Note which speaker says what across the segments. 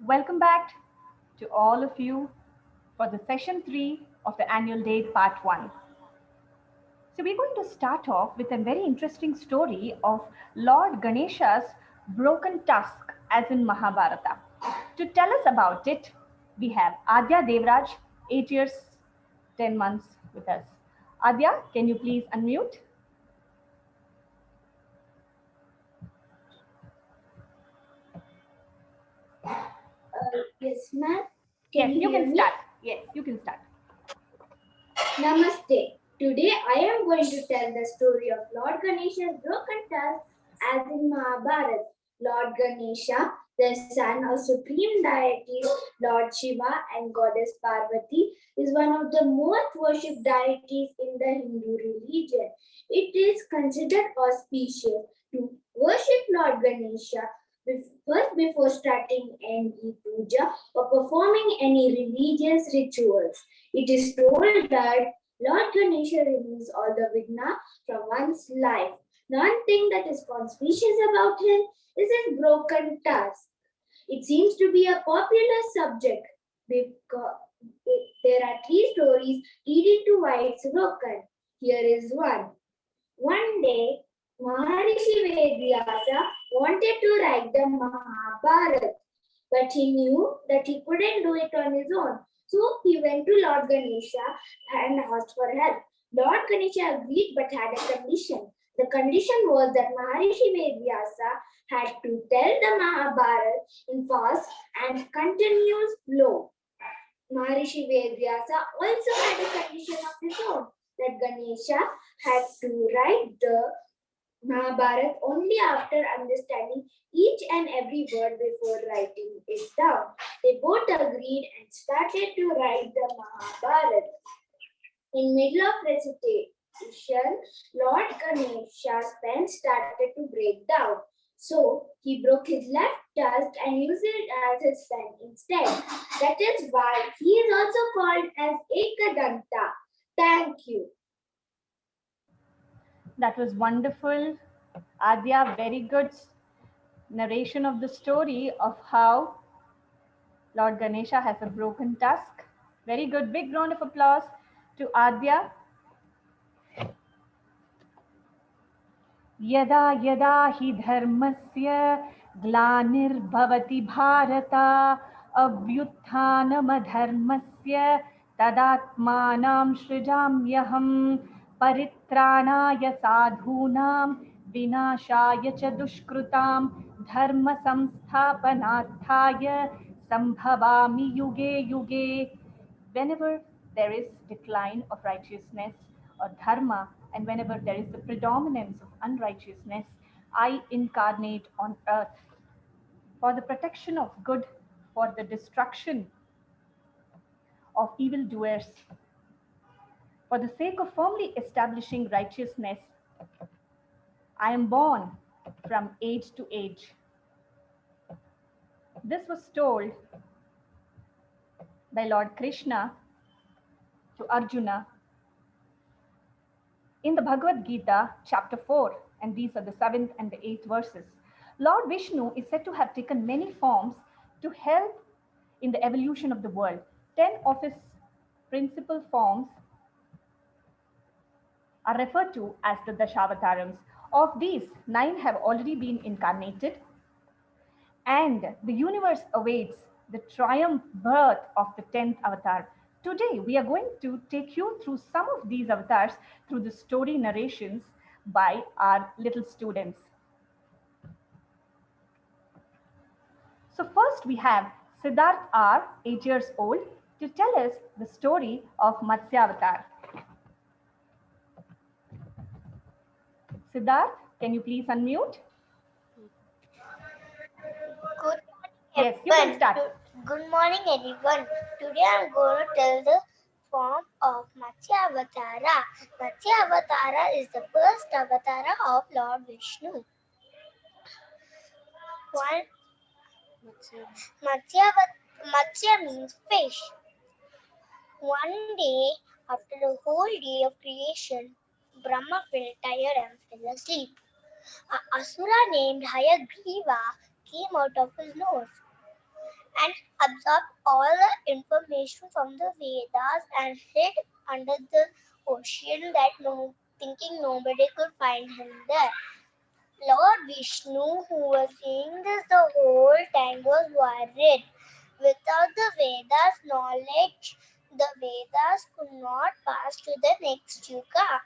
Speaker 1: Welcome back to all of you for the session 3 of the annual day part 1. So we're going to start off with a very interesting story of Lord Ganesha's broken tusk as in Mahabharata. To tell us about it, we have Adya Devraj, 8 years, 10 months with us. Adya, can you please unmute?
Speaker 2: Yes, ma'am.
Speaker 1: Yes,
Speaker 2: Can you
Speaker 1: you
Speaker 2: hear
Speaker 1: can
Speaker 2: me?
Speaker 1: start. Yes, you can start.
Speaker 2: Namaste. Today I am going to tell the story of Lord Ganesha's broken tusk as in Mahabharata. Lord Ganesha, the son of supreme deities Lord Shiva and goddess Parvati, is one of the most worshipped deities in the Hindu religion. It is considered auspicious to worship Lord Ganesha first before starting any puja or performing any religious rituals. It is told that Lord Ganesha removes all the vigna from one's life. One thing that is conspicuous about him is his broken tusk. It seems to be a popular subject because there are three stories leading to why it's broken. Here is one. One day, Maharishi Vedyasa wanted to write the Mahabharata, but he knew that he couldn't do it on his own. So he went to Lord Ganesha and asked for help. Lord Ganesha agreed but had a condition. The condition was that Maharishi Vedyasa had to tell the Mahabharata in fast and continuous flow. Maharishi Vedyasa also had a condition of his own that Ganesha had to write the Mahabharata only after understanding each and every word before writing it down. They both agreed and started to write the Mahabharata. In middle of recitation, Lord Ganesha's pen started to break down. So he broke his left tusk and used it as his pen instead. That is why he is also called as Ekadanta. Thank you.
Speaker 1: That was wonderful. Adya, very good narration of the story of how Lord Ganesha has a broken tusk. Very good. Big round of applause to Adya. यदा यदा हि धर्मस्य ग्लानिर्भवति भारत अभ्युत्थानमधर्मस्य तदात्मानं सृजाम्यहं परित्राणाय साधूनां विनाशाय च दुष्कृतां धर्म संस्थापनार्थाय संभवामि युगे युगे. Whenever there is decline of righteousness or dharma, and whenever there is the predominance of unrighteousness, I incarnate on earth for the protection of good, for the destruction of evildoers, for the sake of firmly establishing righteousness. I am born from age to age. This was told by Lord Krishna to Arjuna in the Bhagavad Gita, chapter 4, and these are the 7th and the 8th verses. Lord Vishnu is said to have taken many forms to help in the evolution of the world. 10 of his principal forms are referred to as the Dashavatārams. Of these, 9 have already been incarnated, and the universe awaits the triumph birth of the 10th avatar. Today, we are going to take you through some of these avatars through the story narrations by our little students. So first we have Siddharth R, 8 years old, to tell us the story of Matsya avatar. Siddharth, can you please unmute?
Speaker 3: Good
Speaker 1: Yes, you can start.
Speaker 3: Good morning, everyone. Today I'm going to tell the form of Matsya Avatara. Matsya Avatara is the first avatara of Lord Vishnu. Matsya means fish. One day, after a whole day of creation, Brahma felt tired and fell asleep. An asura named Hayagriva came out of his nose. and absorbed all the information from the Vedas and hid under the ocean that thinking nobody could find him there. Lord Vishnu, who was seeing this the whole time, was worried. Without the Vedas knowledge, the Vedas could not pass to the next yuga.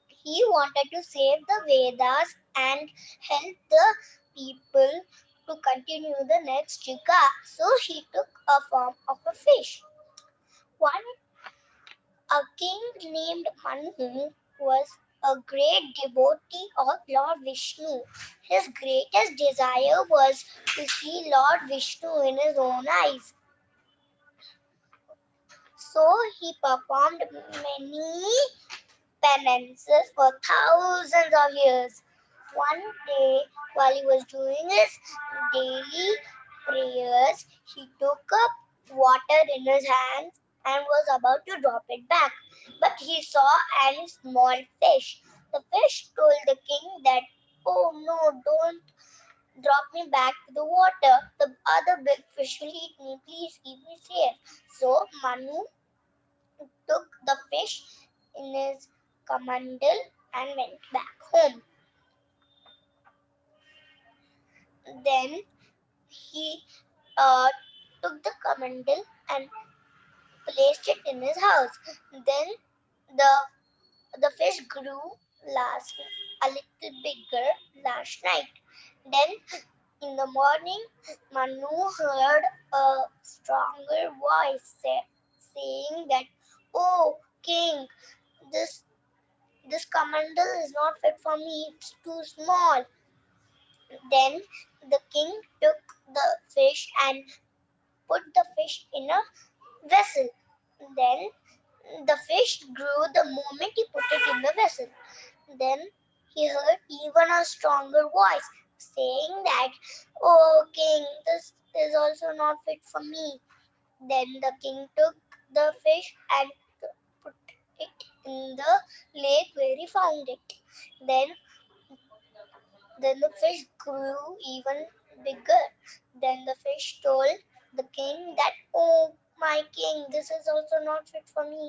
Speaker 3: He wanted to save the Vedas and help the people to continue the next yuga. So he took a form of a fish. One a king named Manu was a great devotee of Lord Vishnu. His greatest desire was to see Lord Vishnu in his own eyes. So he performed many penances for thousands of years. One day, while he was doing his daily prayers, he took up water in his hands and was about to drop it back. But he saw a small fish. The fish told the king that, "Oh no, don't drop me back to the water. The other big fish will eat me. Please keep me safe." So Manu took the fish in his kamandal and went back home. Then he uh, took the kamandal and placed it in his house. Then the fish grew last a little bigger last night. Then in the morning, Manu heard a stronger voice saying that, "Oh king, this this kamandal is not fit for me. It's too small." Then the king took the fish and put the fish in a vessel. Then the fish grew the moment he put it in the vessel. Then he heard even a stronger voice saying that, "Oh king, this is also not fit for me." Then the king took the fish and put it in the lake where he found it. Then Then the fish grew even bigger. Then the fish told the king that, "Oh, my king, this is also not fit for me."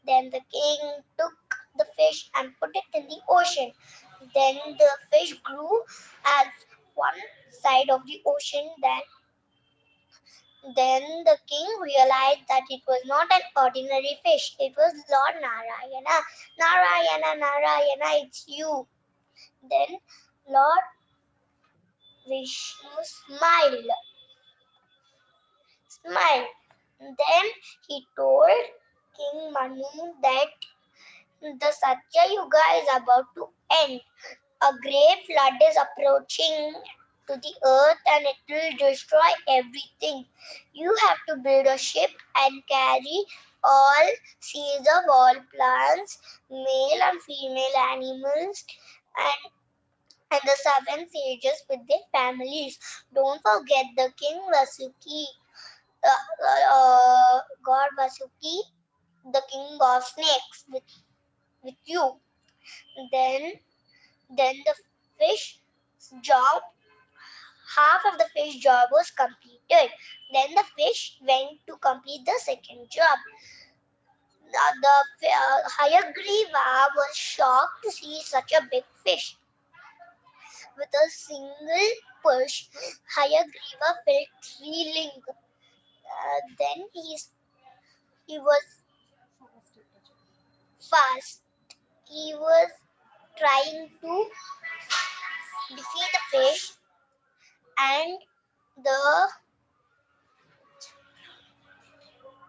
Speaker 3: Then the king took the fish and put it in the ocean. Then the fish grew as one side of the ocean. Then the king realized that it was not an ordinary fish. It was Lord Narayana. "Narayana, Narayana, it's you." Then Lord Vishnu smiled. Then he told King Manu that the Satya Yuga is about to end. A great flood is approaching to the earth and it will destroy everything. You have to build a ship and carry all seeds of all plants, male and female animals, and the seven sages with their families. Don't forget the King Vasuki, God Vasuki, the king of snakes, with you. Then, then the fish job, half of the fish job was completed. Then the fish went to complete the second job. The Hayagriva was shocked to see such a big fish. With a single push, Hayagriva felt thrilling. Then he was fast. He was trying to defeat the fish, and the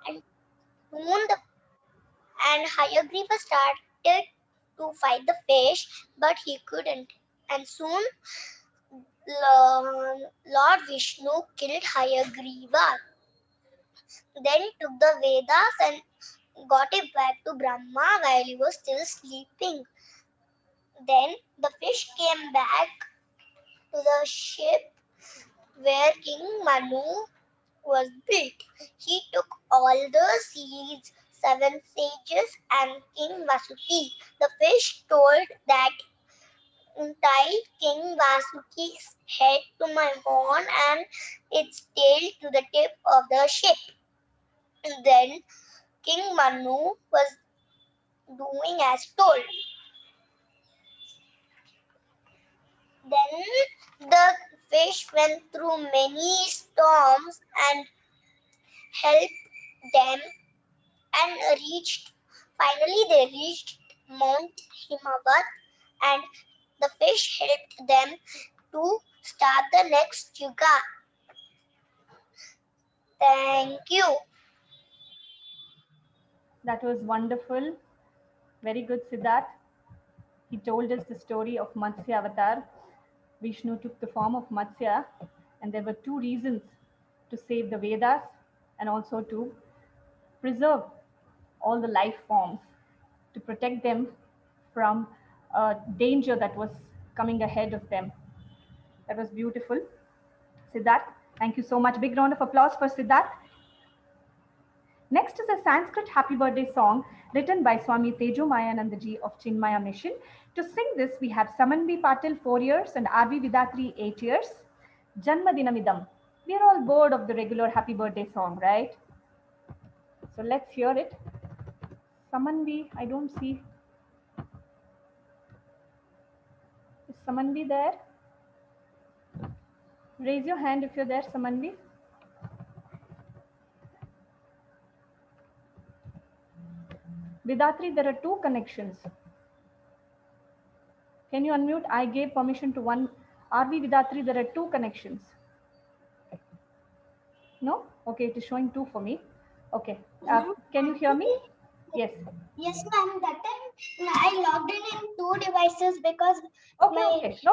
Speaker 3: and soon the and Hayagriva started to fight the fish, but he couldn't. And soon Lord Vishnu killed Hayagriva. Then he took the Vedas and got it back to Brahma while he was still sleeping. Then the fish came back to the ship where King Manu was built. He took all the seeds, seven sages, and King Vasuki. The fish told that Tie King Vasuki's head to my horn and its tail to the tip of the ship. And then King Manu was doing as told. Then the fish went through many storms and helped them and finally they reached Mount Himavat, and the fish helped them to start the next yuga. Thank you.
Speaker 1: That was wonderful. Very good, Siddharth. He told us the story of Matsya Avatar. Vishnu took the form of Matsya, and there were two reasons: to save the Vedas and also to preserve all the life forms, to protect them from danger that was coming ahead of them. That was beautiful. Siddharth, thank you so much. Big round of applause for Siddharth. Next is a Sanskrit happy birthday song written by Swami Tejo Mayanandaji of Chinmaya Mission. To sing this, we have Samanvi Patil, 4 years, and R.V. Vidatri, 8 years. Janma Dinamidam. We are all bored of the regular happy birthday song, right? So let's hear it. Samanvi, I don't see. Is Samanvi there? Raise your hand if you're there, Samanvi. Vidatri, there are two connections. Can you unmute? I gave permission to one. RV Vidatri, there are two connections. No? Okay, it is showing two for me. Okay. Can you hear me? Yes.
Speaker 3: Yes, ma'am. That time I logged in two devices because.
Speaker 1: Okay. No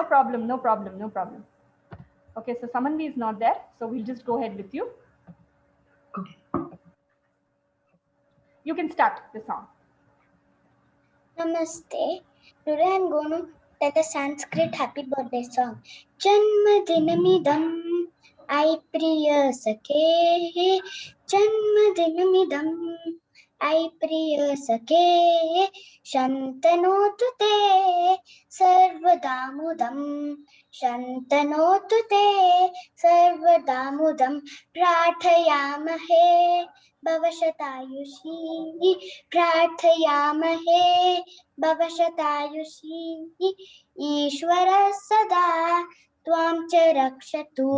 Speaker 1: problem. Okay, so Samanvi is not there. So we'll just go ahead with you. Okay. You can start the song.
Speaker 3: Namaste. Today I'm going to take a Sanskrit happy birthday song. Janma dinamidam I priya sake. Janma dinamidam I priya sake. Shantanotu te sarvadamudam. Shantanotu te sarvadamudam. Prathayamahe भवशतायुषी प्रार्थयामहे भवशतायुषी ईश्वर सदा त्वां च रक्षतु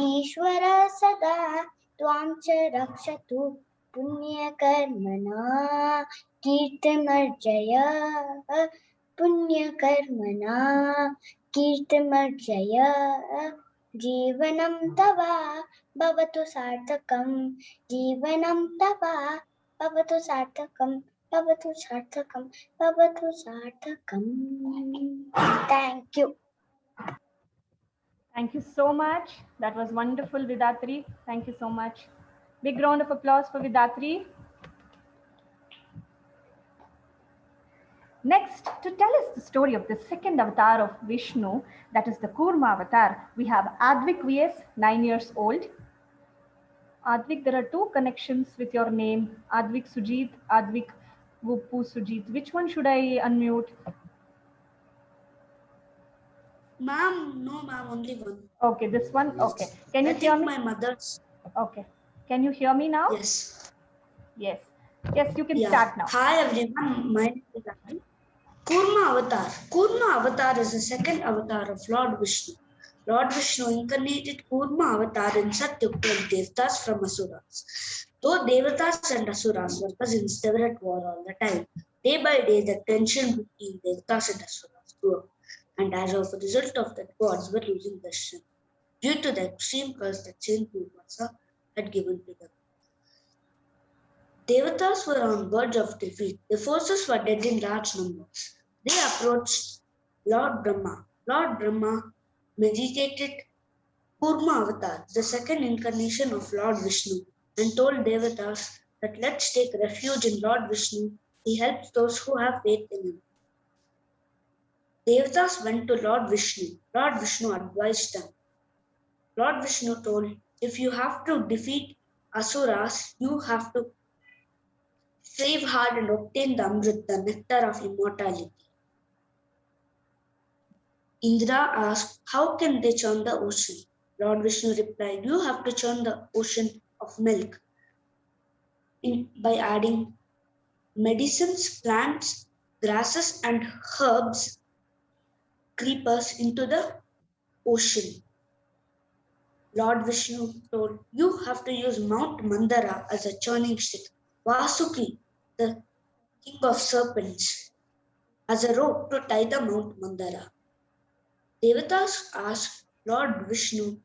Speaker 3: ईश्वर सदा त्वां च रक्षतु पुण्यकर्मणा कीर्तिमर्जय पुण्यकर्मणा कीर्तिमर्जय जीवनं तव भवतु सार्थकं जीवनं तव भवतु सार्थकं भवतु सार्थकं भवतु सार्थकं. Thank you.
Speaker 1: Thank you so much. That was wonderful, Vidatri. Thank you so much. Big round of applause for Vidatri. Next, to tell us the story of the second avatar of Vishnu, that is the Kurma avatar, we have Advik VS, 9 years old. Advik, there are two connections with your name, Advik Sujit, Advik Vuppu Sujit. Which one should I unmute?
Speaker 4: Ma'am, no ma'am, only one.
Speaker 1: Okay, this one? Okay. Can you hear me?
Speaker 4: my mother's.
Speaker 1: Okay. Can you hear me now?
Speaker 4: Yes.
Speaker 1: Yes. Yes, you can start now.
Speaker 4: Hi everyone, my name is Advik. Kurma Avatar. Kurma Avatar is the second avatar of Lord Vishnu. Lord Vishnu incarnated Kurma Avatar in Satyuga and Devtas from Asuras. Though Devatas and Asuras were cousins, they were at war all the time. Day by day, the tension between Devatas and Asuras grew up, and as a result of that, gods were losing their strength due to the extreme curse that Saint Durvasa had given to them. Devatas were on verge of defeat. The forces were dead in large numbers. They approached Lord Brahma. Lord Brahma meditated Kurma Avatar, the second incarnation of Lord Vishnu, and told Devatas that let's take refuge in Lord Vishnu. He helps those who have faith in him. Devatas went to Lord Vishnu. Lord Vishnu advised them. Lord Vishnu told, if you have to defeat Asuras, you have to strive hard and obtain the Amrit, the nectar of immortality. Indra asked, how can they churn the ocean? Lord Vishnu replied, you have to churn the ocean of milk by adding medicines, plants, grasses, and herbs, creepers into the ocean. Lord Vishnu told, you have to use Mount Mandara as a churning stick, Vasuki, the king of serpents, as a rope to tie the Mount Mandara. Devatas asked Lord Vishnu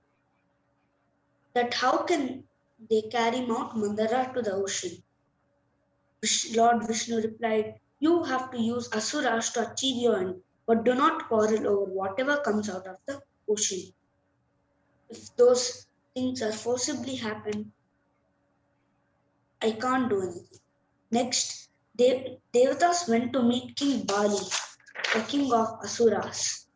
Speaker 4: that how can they carry Mount Mandara to the ocean? Lord Vishnu replied, you have to use Asuras to achieve your end, but do not quarrel over whatever comes out of the ocean. If those things are forcibly happen, I can't do anything. Next, Devatas went to meet King Bali, the king of Asuras.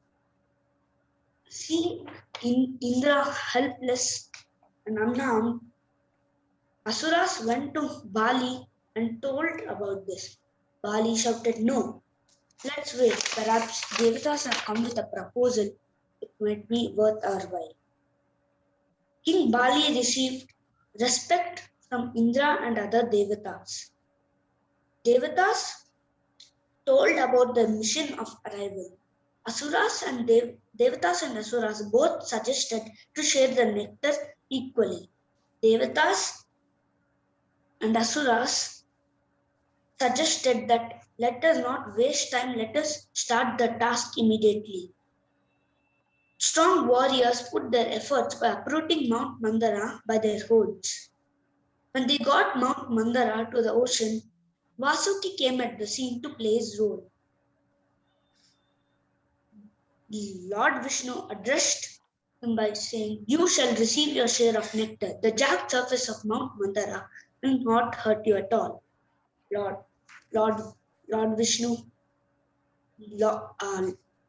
Speaker 4: See, Indra helpless and unarmed, Asuras went to Bali and told about this. Bali shouted, no, let's wait. Perhaps Devatas have come with a proposal. It might be worth our while. King Bali received respect from Indra and other Devatas. Devatas told about the mission of arrival. Asuras and Devatas and Asuras both suggested to share the nectar equally. Devatas and Asuras suggested that let us not waste time, let us start the task immediately. Strong warriors put their efforts by uprooting Mount Mandara by their hordes. When they got Mount Mandara to the ocean, Vasuki came at the scene to play his role. Lord Vishnu addressed him by saying, you shall receive your share of nectar. The jagged surface of Mount Mandara will not hurt you at all. Lord Vishnu,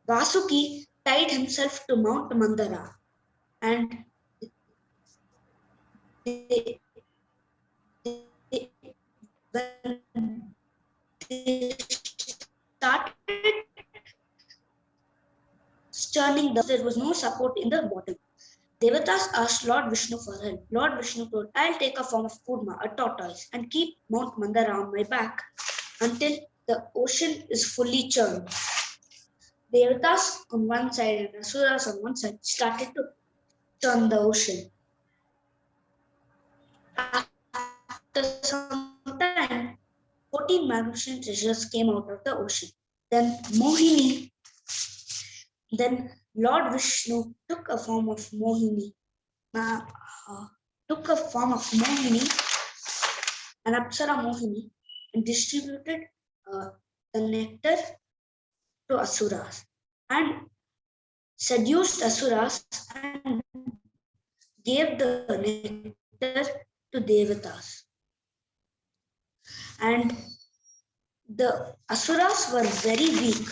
Speaker 4: Vasuki tied himself to Mount Mandara and when they started churning there was no support in the bottom. Devatas asked Lord Vishnu for help. Lord Vishnu told, I'll take a form of Kurma, a tortoise, and keep Mount Mandara on my back until the ocean is fully churned. Devatas on one side and Asuras on one side started to churn the ocean. After some time, 14 magnificent treasures came out of the ocean. Then Lord Vishnu took a form of Mohini, an Apsara Mohini, and distributed the nectar to Asuras and seduced Asuras and gave the nectar to Devatas. And the Asuras were very weak.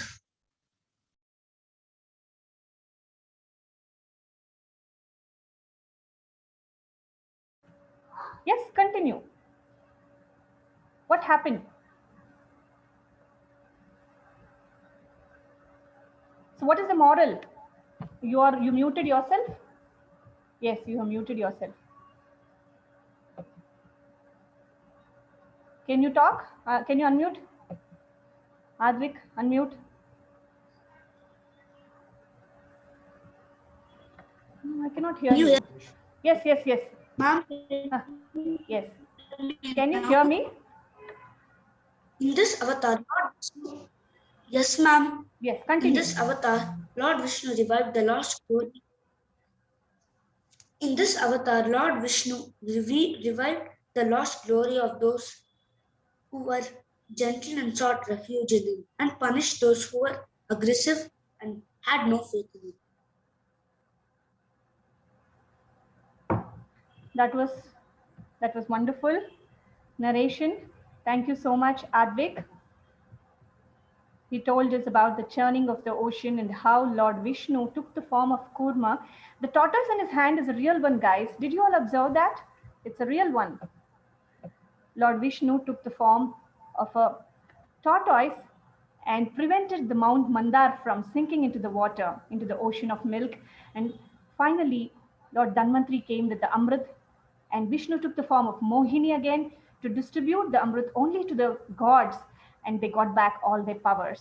Speaker 1: Yes, continue. What happened? So what is the moral? You muted yourself? Yes, you have muted yourself. Can you talk? Can you unmute? Advik, unmute. I cannot hear you. Yes.
Speaker 4: Ma'am,
Speaker 1: yes. Can you hear me?
Speaker 4: In this avatar, yes, ma'am.
Speaker 1: Yes, continue.
Speaker 4: In this avatar, Lord Vishnu revived the lost glory. In this avatar, Lord Vishnu revived the lost glory of those who were gentle and sought refuge in him, and punished those who were aggressive and had no faith in him.
Speaker 1: That was wonderful narration. Thank you so much, Advik. He told us about the churning of the ocean and how Lord Vishnu took the form of Kurma. The tortoise in his hand is a real one, guys. Did you all observe that? It's a real one. Lord Vishnu took the form of a tortoise and prevented the Mount Mandar from sinking into the water, into the ocean of milk. And finally, Lord Dhanvantri came with the Amrit, and Vishnu took the form of Mohini again to distribute the Amrit only to the gods, and they got back all their powers.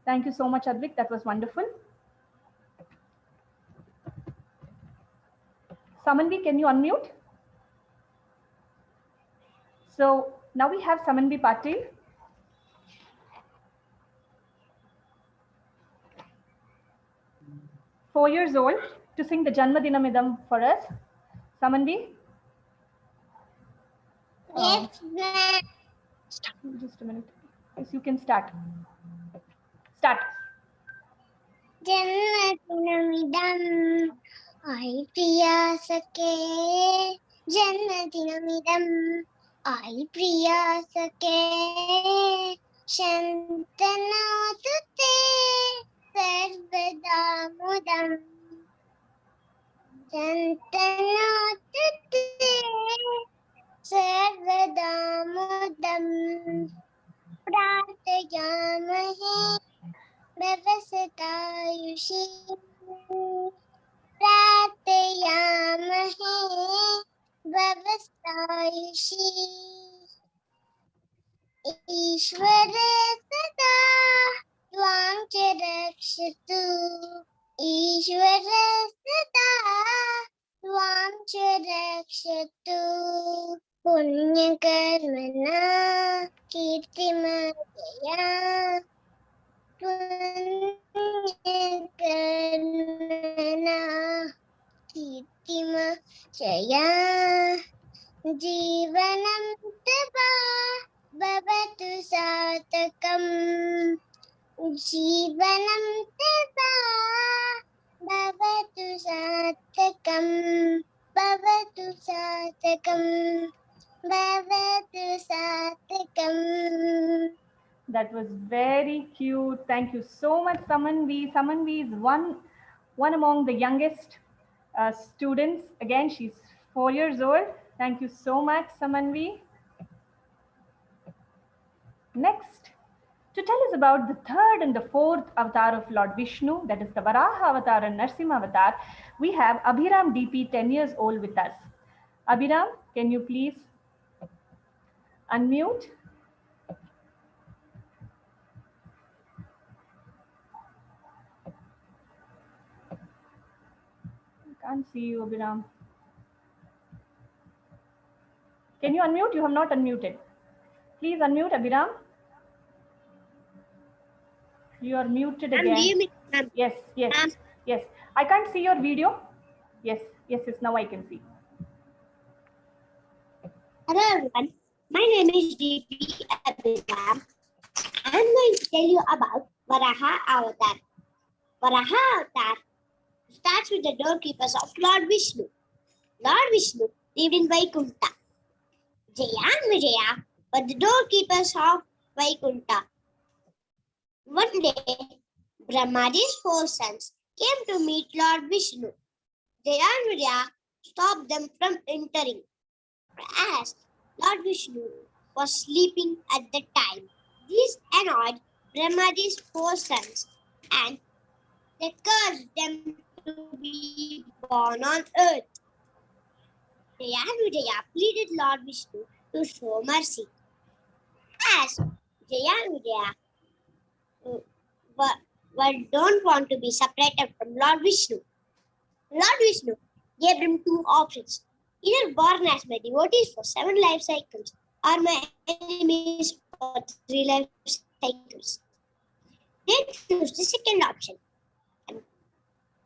Speaker 1: Thank you so much, Advik. That was wonderful. Samanvi, can you unmute? So now we have Samanvi Patil. 4 years old, to sing the Janmadinamidam for us. Samanvi?
Speaker 3: Yes, ma'am.
Speaker 1: Just a minute. Yes, you can start. Start.
Speaker 3: Jannatinamidam ai priya sake. Jannatinamidam ai priya sake. Shantanatute sarvada mudam. Shantanatute सर्वदा मुदं प्रार्थयामहे व्यवसतायुषी प्रार्थयामहे व्यवसायुषी ईश्वरे सदा त्वां च रक्षतु ईश्वरे सदा त्वां च रक्षतु पुण्यकर्मणा कीर्तिमया पुण्यकर्मणा कीर्तिमया जीवनं तवा भवतु सार्थकम् जीवनं तवा भवतु सार्थकम् भवतु सार्थकम् भवतु सार्थकम्.
Speaker 1: That was very cute. Thank you so much, Samanvi. Samanvi is one among the youngest students. Again, she's 4 years old. Thank you so much, Samanvi. Next, to tell us about the third and the fourth avatar of Lord Vishnu, that is the Varaha avatar and Narsimha avatar, we have Abhiram DP, 10 years old, with us. Abhiram, can you please unmute? I can't see you, Abhiram. Can you unmute? You have not unmuted. Please unmute, Abhiram. You are muted again. Yes, yes, yes. I can't see your video. Yes, yes, yes. Now I can see.
Speaker 3: Hello everyone, my name is DP Abhiram. I'm going to tell you about Varaha Avatar. Varaha Avatar starts with the doorkeepers of Lord Vishnu. Lord Vishnu lived in Vaikunta. Jaya and Vijaya were the doorkeepers of Vaikunta. One day, Brahmaji's 4 sons came to meet Lord Vishnu. Jaya and Vijaya stopped them from entering, as Lord Vishnu was sleeping at the time. This annoyed Brahmaji's 4 sons, and they cursed them to be born on earth. Jaya and Vijaya pleaded Lord Vishnu to show mercy. As Jaya and Vijaya don't want to be separated from Lord Vishnu, Lord Vishnu gave them 2 options: either born as my devotees for 7 life cycles or my enemies for 3 life cycles. They chose the second option,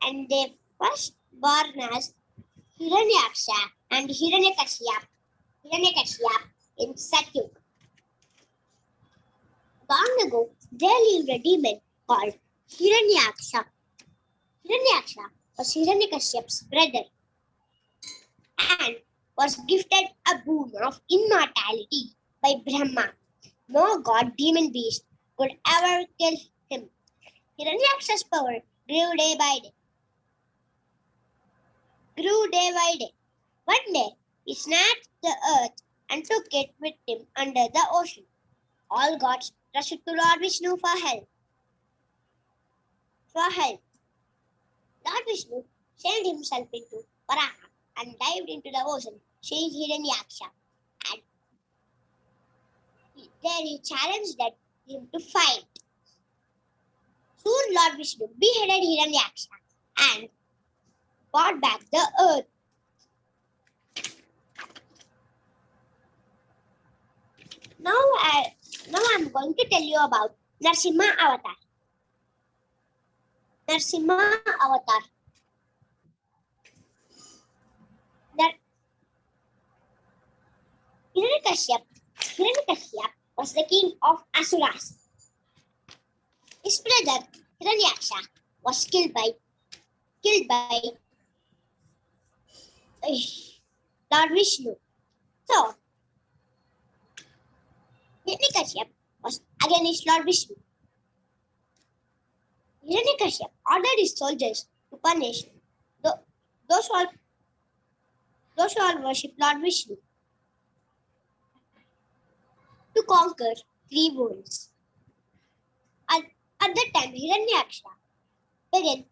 Speaker 3: and they first born as Hiranyaksha and Hiranyakashipu in Satyug. Long ago, there lived a demon called Hiranyaksha. Hiranyaksha was Hiranyakashipu's brother and was gifted a boon of immortality by Brahma. No god, demon, beast could ever kill him. Hiranyaksha's power grew day by day. One day, he snatched the earth and took it with him under the ocean. All gods rushed to Lord Vishnu for help. Lord Vishnu changed himself into Varaha and dived into the ocean, seeing Hiranyaksha. And there he challenged him to fight. Soon Lord Vishnu beheaded Hiranyaksha and brought back the earth. Now I'm going to tell you about Narsimha Avatar. Narsimha Avatar. Hiranyakashyap was the king of Asuras. His brother Hiranyaksha was killed by Lord Vishnu. So Hiranyakashyap was against Lord Vishnu. Hiranyakashyap ordered his soldiers to punish those who all worship Lord Vishnu, to conquer three worlds. At that time, Hiranyaksha began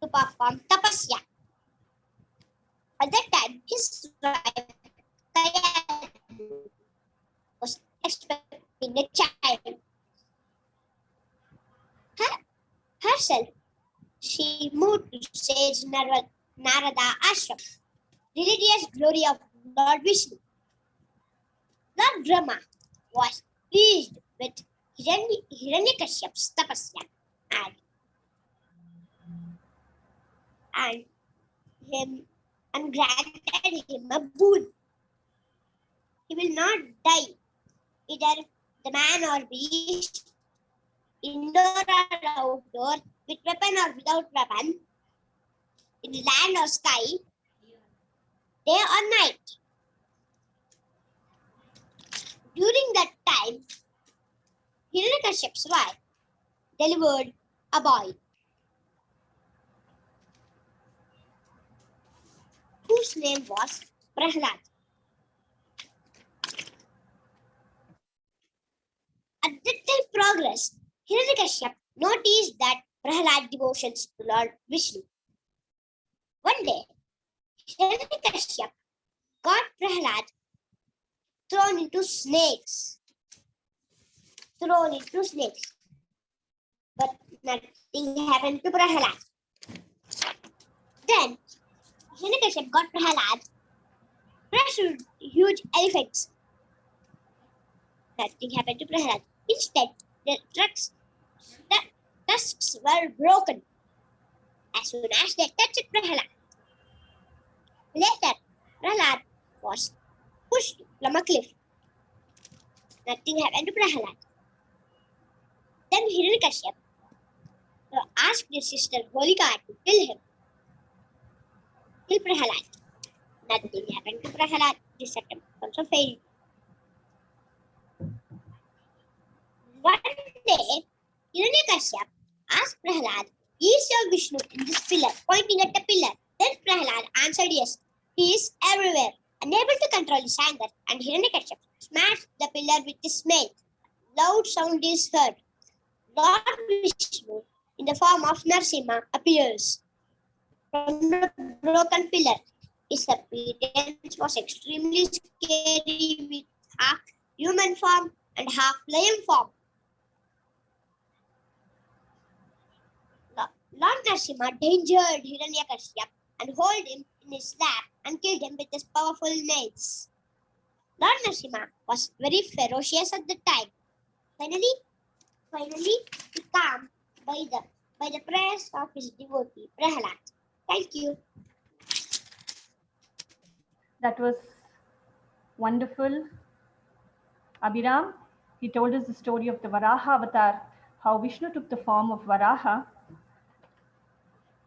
Speaker 3: to perform tapasya. At that time, his wife Kayadu was expecting a child. Herself, she moved to sage Narada ashram, religious glory of Lord Vishnu. Lord Brahma was pleased with Hiranyakashyap's tapasya and granted him a boon. He will not die, either the man or beast, indoor or outdoor, with weapon or without weapon, in land or sky, day or night. During that time, Hiranyakashyap's wife delivered a boy whose name was Prahlad. At that time progress, Hiranyakashyap noticed that Prahlad devotions to Lord Vishnu. One day, Hiranyakashyap got Prahlad thrown into snakes. But nothing happened to Prahlad. Then Hiranyakashyap got Prahlad pressured huge elephants. Nothing happened to Prahlad. Instead, the tusks were broken as soon as they touched Prahlad. Later, Prahlad was pushed from a cliff. Nothing happened to Prahlad. Then Hiranyakashyap asked his sister Holika to kill Prahlad. Nothing happened to Prahlad. This attempt also failed. One day, Hiranyakashyap asked Prahlad, "Is your Vishnu in this pillar?" pointing at the pillar. Then Prahlad answered yes. He is everywhere. Unable to control his anger, and Hiranyakashyap smashed the pillar with his mail. Loud sound is heard. Lord Vishnu, in the form of Narsimha, appears from the broken pillar. His appearance was extremely scary, with half human form and half lion form. Lord Narsimha danger Hiranyakashyap and held him in his lap and killed him with his powerful nails. Lord Narsimha was very ferocious at the time. Finally, he calmed by the prayers of his devotee Prahlad. Thank you.
Speaker 1: That was wonderful. Abhiram, he told us the story of the Varaha avatar, how Vishnu took the form of Varaha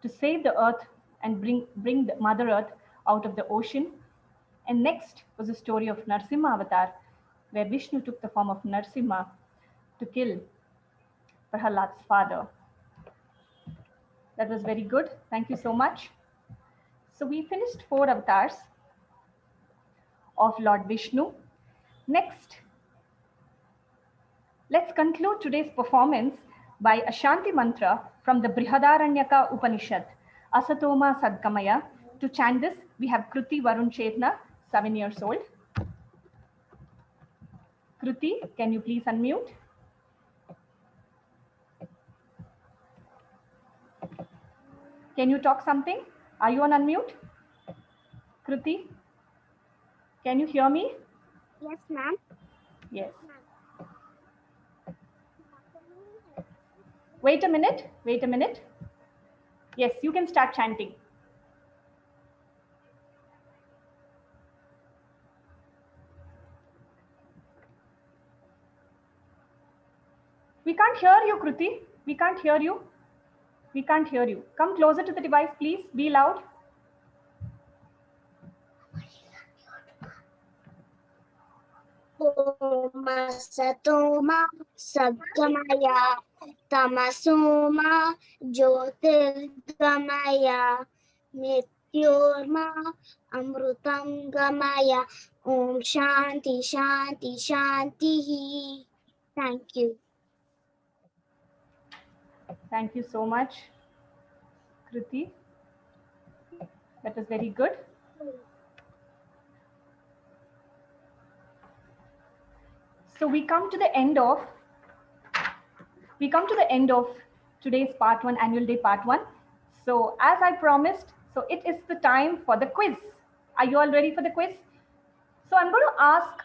Speaker 1: to save the earth and bring the Mother Earth out of the ocean. And next was the story of Narsimha avatar, where Vishnu took the form of Narsimha to kill Prahlad's father. That was very good. Thank you so much. So we finished 4 avatars of Lord Vishnu. Next, Let's conclude today's performance by a Shanti mantra from the Brihadaranyaka Upanishad, Asatoma Sadgamaya. To chant this, we have Kruti Varun Chetna, 7 years old. Kruti, can you please unmute? Can you talk something? Are you on unmute? Kruti, can you hear me?
Speaker 3: Yes, ma'am.
Speaker 1: Yes. Wait a minute. Wait a minute. Yes, you can start chanting. We can't hear you, Kruti. We can't hear you. We can't hear you. Come closer to the device, please. Be loud.
Speaker 3: Satoma Sadgamaya Tamasoma Jyotirgamaya Mrityorma Amrutam Gamaya Om Shanti Shanti Shanti. Thank you.
Speaker 1: Thank you so much, Kruti. That was very good. So we come to the end of today's part 1, annual day part 1. So as I promised, so it is the time for the quiz. Are you all ready for the quiz? So I'm going to ask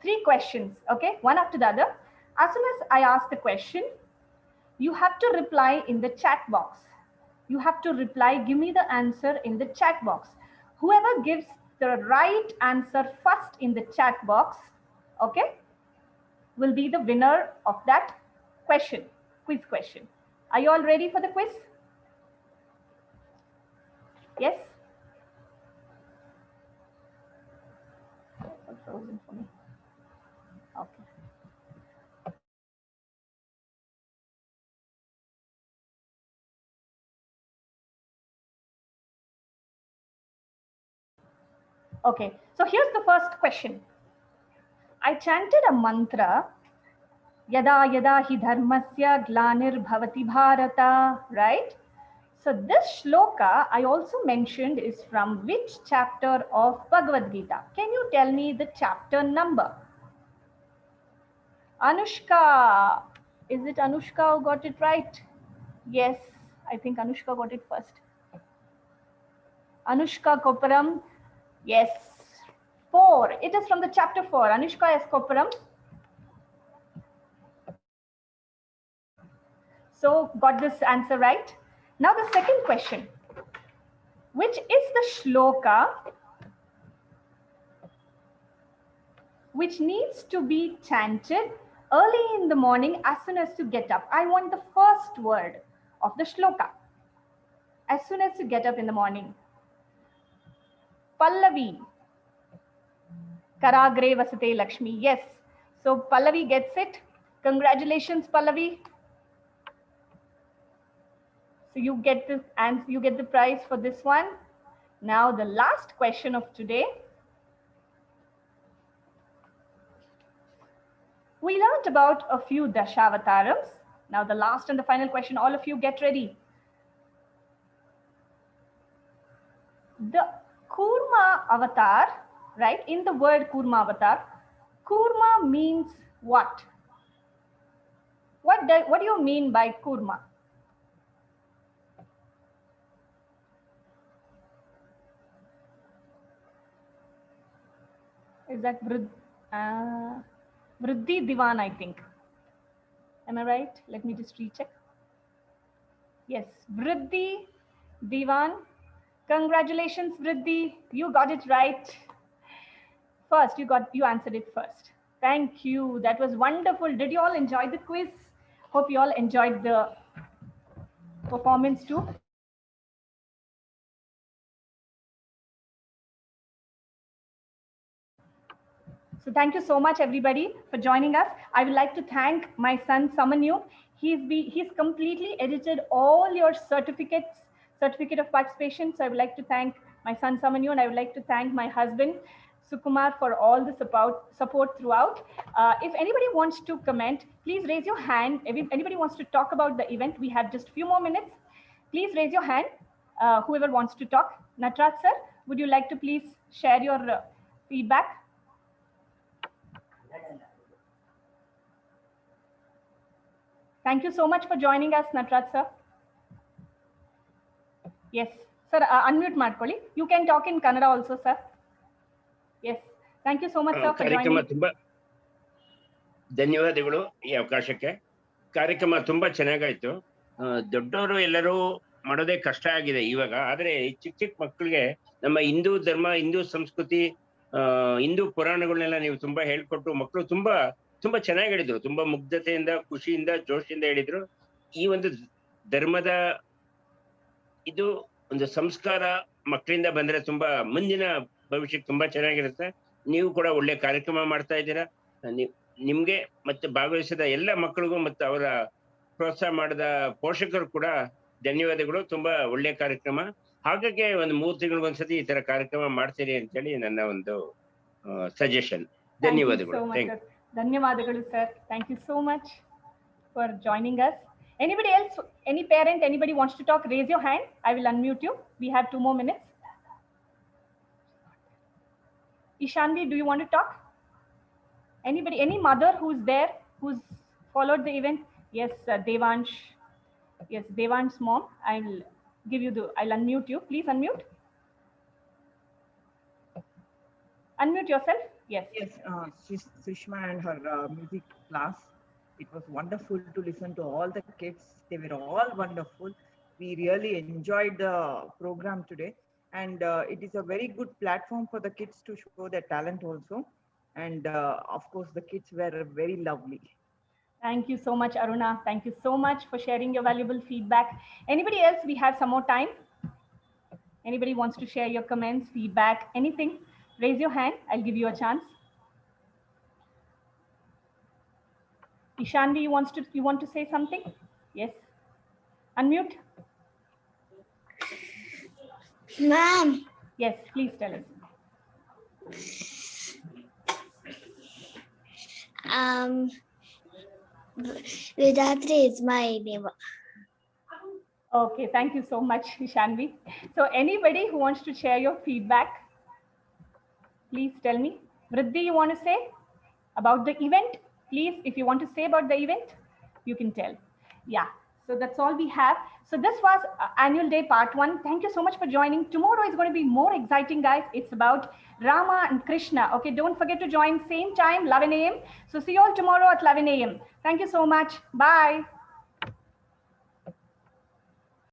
Speaker 1: 3 questions, okay, one after the other. As soon as I ask the question, you have to reply in the chat box. You have to reply, give me the answer in the chat box. Whoever gives the right answer first in the chat box, okay, will be the winner of that question, quiz question. Are you all ready for the quiz? Yes? It's all frozen for me. Okay. Okay, so here's the first question. I chanted a mantra, Yada Yada Hi Dharmasya Glanir Bhavati Bharata, right? So this shloka I also mentioned is from which chapter of Bhagavad Gita? Can you tell me the chapter number? Anushka. Is it Anushka who got it right? Yes, I think Anushka got it first. Anushka Koparam. Yes. 4. It is from the chapter 4. Anushka S. Koparam. So got this answer right. Now the second question. Which is the shloka which needs to be chanted early in the morning as soon as you get up? I want the first word of the shloka. As soon as you get up in the morning. Pallavi. Karagre Vasate Lakshmi. Yes. So Pallavi gets it. Congratulations, Pallavi. So you get the prize for this one. Now the last question of today. We learned about a few Dashavatars. Now the last and the final question, all of you get ready. The Kurma avatar, right? In the word Kurma avatar, Kurma means what? What do you mean by Kurma? Is that Vriddhi Divan, I think. Am I right? Let me just recheck. Yes, Vriddhi Divan. Congratulations, Vriddhi. You got it right. First, you answered it first. Thank you. That was wonderful. Did you all enjoy the quiz? Hope you all enjoyed the performance too. So thank you so much, everybody, for joining us. I would like to thank my son, Samanyu. He's completely edited all your certificate of participation. So I would like to thank my son, Samanyu, and I would like to thank my husband. Sukumar for all the support throughout. If anybody wants to comment, please raise your hand. If anybody wants to talk about the event, we have just a few more minutes. Please raise your hand, whoever wants to talk. Natraj sir, would you like to please share your feedback? Thank you so much for joining us, Natraj sir. Yes, sir, unmute ಮಾಡ್ಕೊಳ್ಳಿ. You can talk in Kannada also, sir. Yes, thank you so much, sir, for joining.
Speaker 5: ತುಂಬಾ ಧನ್ಯವಾದಗಳು ಈ ಅವಕಾಶಕ್ಕೆ. ಕಾರ್ಯಕ್ರಮ ತುಂಬಾ ಚೆನ್ನಾಗಾಯ್ತು. ದೊಡ್ಡವರು ಎಲ್ಲರೂ ಮಾಡೋದೇ ಕಷ್ಟ ಆಗಿದೆ ಇವಾಗ. ಆದ್ರೆ ಚಿಕ್ಕ ಚಿಕ್ಕ ಮಕ್ಕಳಿಗೆ ನಮ್ಮ ಹಿಂದೂ ಧರ್ಮ, ಹಿಂದೂ ಸಂಸ್ಕೃತಿ, ಹಿಂದೂ ಪುರಾಣಗಳನ್ನೆಲ್ಲ ನೀವು ತುಂಬಾ ಹೇಳ್ಕೊಟ್ಟು ಮಕ್ಕಳು ತುಂಬಾ ಚೆನ್ನಾಗಿ ಹೇಳಿದ್ರು. ತುಂಬಾ ಮುಗ್ಧತೆಯಿಂದ, ಖುಷಿಯಿಂದ, ಜೋಶಿಂದ ಹೇಳಿದ್ರು. ಈ ಒಂದು ಧರ್ಮದ ಇದು ಒಂದು ಸಂಸ್ಕಾರ ಮಕ್ಕಳಿಂದ ಬಂದ್ರೆ ತುಂಬಾ ಮುಂದಿನ ಭವಿಷ್ಯಕ್ಕೆ ತುಂಬಾ ಚೆನ್ನಾಗಿರುತ್ತೆ. ನೀವು ಕೂಡ ಒಳ್ಳೆ ಕಾರ್ಯಕ್ರಮ ಮಾಡ್ತಾ ಇದ್ದೀರಾ. ನಿಮ್ಗೆ ಮತ್ತೆ ಭಾಗವಹಿಸಿದ ಎಲ್ಲ ಮಕ್ಕಳಿಗೂ ಮತ್ತು ಅವರ ಪ್ರೋತ್ಸಾಹ ಮಾಡಿದ ಪೋಷಕರು ಕೂಡ ಧನ್ಯವಾದಗಳು. ತುಂಬಾ ಒಳ್ಳೆ ಕಾರ್ಯಕ್ರಮ. ಹಾಗಾಗಿ ಒಂದು 3 ತಿಂಗಳಿಗೊಂದ್ಸತಿ ಈ ತರ ಕಾರ್ಯಕ್ರಮ ಮಾಡ್ತೀರಿ ಅಂತ ಹೇಳಿ ನನ್ನ ಒಂದು ಸಜೆಷನ್. ಧನ್ಯವಾದಗಳು.
Speaker 1: ಧನ್ಯವಾದಗಳು sir. Thank you so much for joining us. Anybody else, any parent, anybody wants to talk, raise your hand. I will unmute you. We have 2 more minutes. Ishanvi, do you want to talk? Anybody, any mother who's there, who's followed the event? Yes, Devansh. Yes, Devansh's mom. I'll unmute you. Please unmute. Unmute yourself. Yes.
Speaker 6: Yes, Sushma and her music class. It was wonderful to listen to all the kids. They were all wonderful. We really enjoyed the program today. And it is a very good platform for the kids to show their talent also. And of course, the kids were very lovely.
Speaker 1: Thank you so much, Aruna. Thank you so much for sharing your valuable feedback. Anybody else? We have some more time. Anybody wants to share your comments, feedback, anything? Raise your hand. I'll give you a chance. Ishanvi, you want to say something? Yes. Unmute.
Speaker 3: Ma'am.
Speaker 1: Yes, please tell us.
Speaker 3: Vidatri is my neighbor.
Speaker 1: Okay, thank you so much, Ishanvi. So anybody who wants to share your feedback, please tell me. Vriddhi, you want to say about the event? Please, if you want to say about the event, you can tell. Yeah, so that's all we have. So this was Annual Day Part 1. Thank you so much for joining. Tomorrow is going to be more exciting, guys. It's about Rama and Krishna. Okay, don't forget to join same time, 11 a.m. So see you all tomorrow at 11 a.m. Thank you so much. Bye.